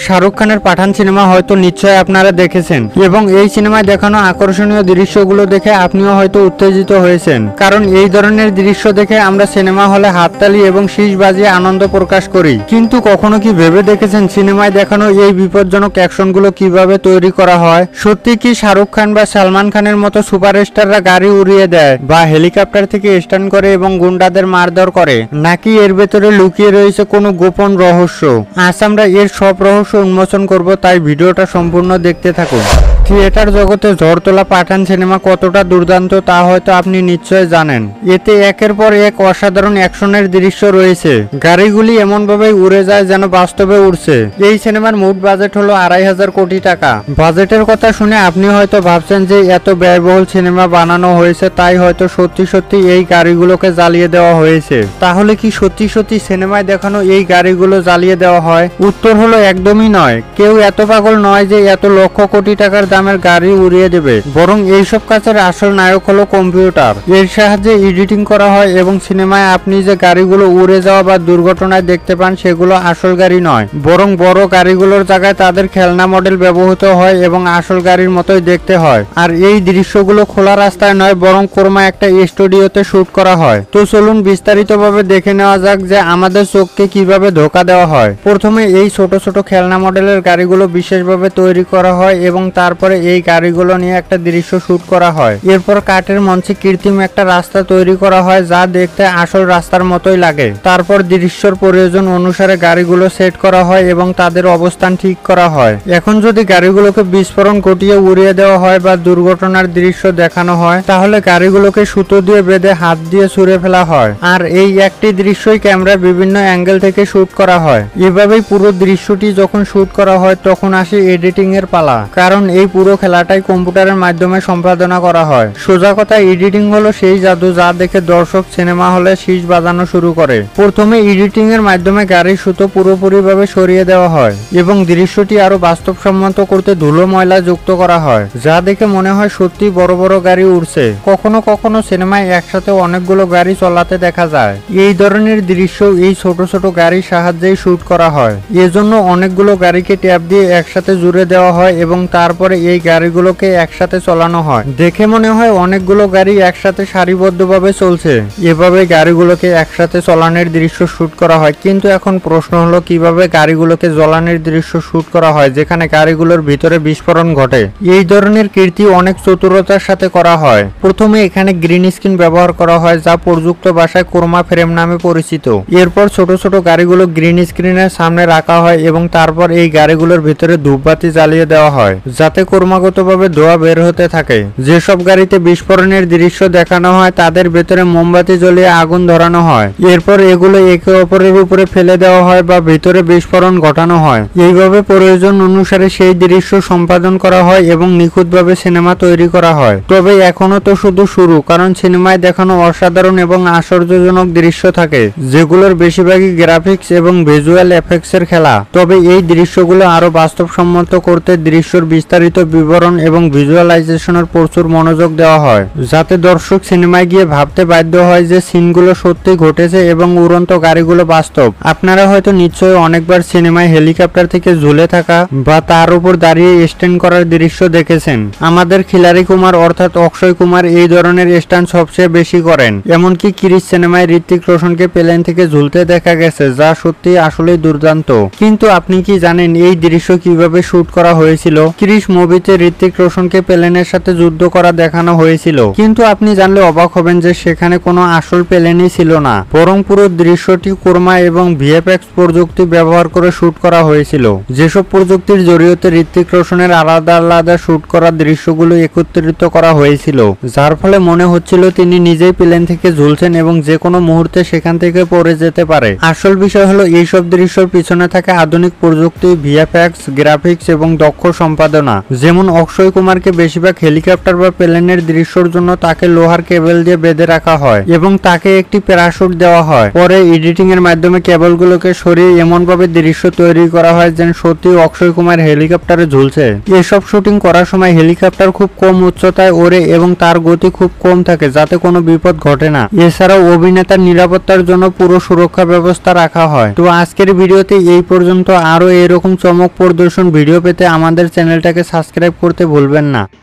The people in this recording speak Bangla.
শাহরুখ খানের পাঠান সিনেমা হয়তো নিশ্চয়ই আপনারা দেখেছেন এবং এই সিনেমায় দেখানো আকর্ষণীয় দৃশ্যগুলো দেখে আপনিও হয়তো উত্তেজিত হয়েছেন, কারণ এই ধরনের দৃশ্য দেখে আমরা সিনেমা হলে হাততালি এবং শীষ বাজিয়ে আনন্দ প্রকাশ করি। কিন্তু কখনো কি ভেবে দেখেছেন সিনেমায় দেখানো এই বিপজ্জনক অ্যাকশনগুলো কিভাবে তৈরি করা হয়? সত্যি কি শাহরুখ খান বা সালমান খানের মতো সুপারস্টাররা গাড়ি উড়িয়ে দেয় বা হেলিকপ্টার থেকে স্টান্ট করে এবং গুন্ডাদের মারধর করে, নাকি এর ভেতরে লুকিয়ে রয়েছে কোনো গোপন রহস্য? আজ আমরা এর সব রহস্য উন্মোচন করব, তাই ভিডিওটা সম্পূর্ণ দেখতে থাকুন। থিয়েটার জগতে ঝড় তোলা পাঠান সিনেমা কতটা দুর্দান্ত তা হয়তো আপনি নিশ্চয় জানেন। এতে একের পর এক অসাধারণ অ্যাকশনের দৃশ্য রয়েছে। গাড়িগুলি এমনভাবে উড়ে যায় যেন বাস্তবে উড়ছে। এই সিনেমার মোট বাজেট হলো 2,500 কোটি টাকা। বাজেটের কথা শুনে আপনি হয়তো ভাবছেন যে এত ব্যয়বহুল সিনেমা বানানো হয়েছে, তাই হয়তো সত্যি সত্যি এই গাড়িগুলোকে জ্বালিয়ে দেওয়া হয়েছে। তাহলে কি সত্যি সত্যি সিনেমায় দেখানো এই গাড়িগুলো জ্বালিয়ে দেওয়া হয়? উত্তর হলো একদমই নয়। কেউ এত পাগল নয় যে এত লক্ষ কোটি টাকার দামের গাড়ি উড়িয়ে দেবে, বরং এইসব কাজের আসল নায়ক হলো কম্পিউটার। এর সাহায্যে এডিটিং করা হয় এবং সিনেমায় আপনি যে গাড়িগুলো উড়ে যাওয়া বা দুর্ঘটনায় দেখতে পান সেগুলো আসল গাড়ি নয়, বরং বড় গাড়িগুলোর জায়গায় তাদের খেলনা মডেল ব্যবহৃত হয় এবং আসল গাড়ির মতোই দেখতে হয়। আর এই দৃশ্যগুলো খোলা রাস্তায় নয়, বরং কোরমা একটা স্টুডিওতে শুট করা হয়। তো চলুন বিস্তারিতভাবে দেখে নেওয়া যাক যে আমাদের চোখকে কিভাবে ধোঁকা দেওয়া হয়। প্রথমে এই ছোট ছোট খেলনা মডেলের গাড়িগুলো বিশেষভাবে তৈরি করা হয় এবং তারপরে এই গাড়িগুলো নিয়ে একটা দৃশ্য শুট করা হয়। এরপর কাঠের মঞ্চে কৃত্রিম একটা রাস্তা তৈরি করা হয় যা দেখতে আসল রাস্তার মতোই লাগে। তারপর দৃশ্যর প্রয়োজন অনুসারে গাড়িগুলো সেট করা হয় এবং তাদের অবস্থান ঠিক করা হয়। এখন যদি গাড়িগুলোকে বিস্ফোরণ ঘটিয়ে উড়িয়ে দেওয়া হয় বা দুর্ঘটনার দৃশ্য দেখানো হয়, তাহলে গাড়িগুলোকে সুতো দিয়ে বেঁধে হাত দিয়ে ছুঁড়ে ফেলা হয়। আর এই একটি দৃশ্যই ক্যামেরার বিভিন্ন অ্যাঙ্গেল থেকে শুট করা হয়। এভাবেই পুরো দৃশ্যটি যখন শুট করা হয় তখন আসে এডিটিং এর পালা, কারণ এই পুরো খেলাটাই কম্পিউটারের মাধ্যমে সম্পাদনা করা হয়। সোজা কথা এডিটিং হলো সেই জাদু যা দেখে দর্শক সিনেমা হলে শীষ বাজানো শুরু করে। প্রথমে এডিটিং এর মাধ্যমে গাড়ির সুতো পুরোপুরিভাবে সরিয়ে দেওয়া হয় এবং দৃশ্যটি আরো বাস্তবসম্মত করতে ধুলো ময়লা যুক্ত করা হয়, যা দেখে মনে হয় সত্যি বড় বড় গাড়ি উড়ছে। কখনো কখনো সিনেমায় একসাথে অনেকগুলো গাড়ি চলাতে দেখা যায়। এই ধরনের দৃশ্য এই ছোট ছোট গাড়ির সাহায্যেই শুট করা হয়। এজন্য অনেকগুলো গাড়িকে ট্যাপ দিয়ে একসাথে জুড়ে দেওয়া হয় এবং তারপরে এই গাড়িগুলোকে একসাথে চালানো হয়। দেখে মনে হয় অনেকগুলো গাড়ি একসাথে সারিবদ্ধভাবে চলছে। এভাবে গাড়িগুলোকে একসাথে চালানোর দৃশ্য শুট করা হয়। কিন্তু এখন প্রশ্ন হলো কিভাবে গাড়িগুলোকে জ্বালানোর দৃশ্য শুট করা হয় যেখানে গাড়িগুলোর ভিতরে বিস্ফোরণ ঘটে? এই ধরনের কীর্তি অনেক চতুরতার সাথে করা হয়। প্রথমে এখানে গ্রিন স্ক্রিন ব্যবহার করা হয় যা প্রযুক্ত ভাষায় ক্রোমা ফ্রেম নামে পরিচিত। এরপর ছোট ছোট গাড়িগুলো গ্রিন স্ক্রিনের সামনে রাখা হয় এবং তারপর এই গাড়িগুলোর ভিতরে ধূপবাতি জ্বালিয়ে দেওয়া হয় যাতে ক্রমাগতভাবে ধোঁয়া বের হতে থাকে। যেসব গাড়িতে বিস্ফোরণের দৃশ্য দেখানো হয় তাদের ভেতরে মোমবাতি জ্বলিয়ে আগুন ধরানো হয়। এরপর এগুলো একে অপরের উপরে ফেলে দেওয়া হয় বা ভিতরে বিস্ফোরণ ঘটানো হয়। এইভাবে প্রয়োজন অনুসারে সেই দৃশ্য সম্পাদন করা হয় এবং নিখুঁতভাবে সিনেমা তৈরি করা হয়। তবে এখনো তো শুধু শুরু, কারণ সিনেমায় দেখানো অসাধারণ এবং আশ্চর্যজনক দৃশ্য থাকে যেগুলোর বেশিরভাগই গ্রাফিক্স এবং ভিজুয়াল এফেক্টসের খেলা। তবে এই দৃশ্যগুলো আরো বাস্তবসম্মত করতে দৃশ্যর বিস্তারিত বিবরণ এবং ভিজুয়ালাইজেশনের প্রচুর মনোযোগ দেওয়া হয়, যাতে দর্শক সিনেমায় গিয়ে ভাবতে বাধ্য হয় যে সিনগুলো সত্যি ঘটেছে এবং উড়ন্ত গাড়িগুলো বাস্তব। আপনারা হয়তো নিশ্চয়ই অনেকবার সিনেমায় হেলিকপ্টার থেকে ঝুলে থাকা বা তার উপর দাঁড়িয়ে স্ট্যান্ড করার দৃশ্য দেখেছেন। আমাদের খিলাড়ি কুমার অর্থাৎ অক্ষয় কুমার এই ধরনের স্ট্যান্ড সবচেয়ে বেশি করেন। এমনকি ক্রিস সিনেমায় ঋত্বিক রোশনকে প্লেন থেকে ঝুলতে দেখা গেছে, যা সত্যি আসলেই দুর্দান্ত। কিন্তু আপনি কি জানেন এই দৃশ্য কিভাবে শুট করা হয়েছিল? ক্রিস মুভিতে ঋত্বিক রোশনকে প্লেনের সাথে যুদ্ধ করা দেখানো হয়েছিল, কিন্তু আপনি জানলে অবাক হবেন যে সেখানে কোনো আসল প্লেনই ছিল না, বরং পুরো দৃশ্যটি ক্রোমা এবং ভিএফএক্স প্রযুক্তি ব্যবহার করে শুট করা হয়েছিল। যেসব প্রযুক্তির জড়িয়ে ঋত্বিক রোশনের আলাদা আলাদা শুট করা দৃশ্যগুলো একত্রিত করা হয়েছিল, যার ফলে মনে হচ্ছিল তিনি নিজেই প্লেন থেকে ঝুলছেন এবং যে কোনো মুহূর্তে সেখান থেকে পড়ে যেতে পারে। আসল বিষয় হলো এইসব দৃশ্যের পিছনে থাকে আধুনিক প্রযুক্তি, ভিএফএক্স, গ্রাফিক্স এবং দক্ষ সম্পাদনা, যেমন অক্ষয় কুমারকে বেশিরভাগ হেলিকপ্টার বা প্লেনের দৃশ্যের জন্য তাকে লোহার কেবল দিয়ে বেঁধে রাখা হয় এবং তাকে একটি প্যারাশুট দেওয়া হয়। পরে এডিটিং এর মাধ্যমে কেবলগুলোকে সরিয়ে এমন ভাবে দৃশ্য তৈরি করা হয় যেন সত্যি অক্ষয় কুমার হেলিকপ্টারে ঝুলছে। এসব শুটিং করার সময় হেলিকপ্টার খুব কম উচ্চতায় ওড়ে এবং তার গতি খুব কম থাকে যাতে কোনো বিপদ ঘটে না। এছাড়াও অভিনেতার নিরাপত্তার জন্য পুরো সুরক্ষা ব্যবস্থা রাখা হয়। তো আজকের ভিডিওতে এই পর্যন্ত। আরো এরকম চমক প্রদর্শন ভিডিও পেতে আমাদের চ্যানেলটাকে সাবস্ক্রাইব করতে ভুলবেন না।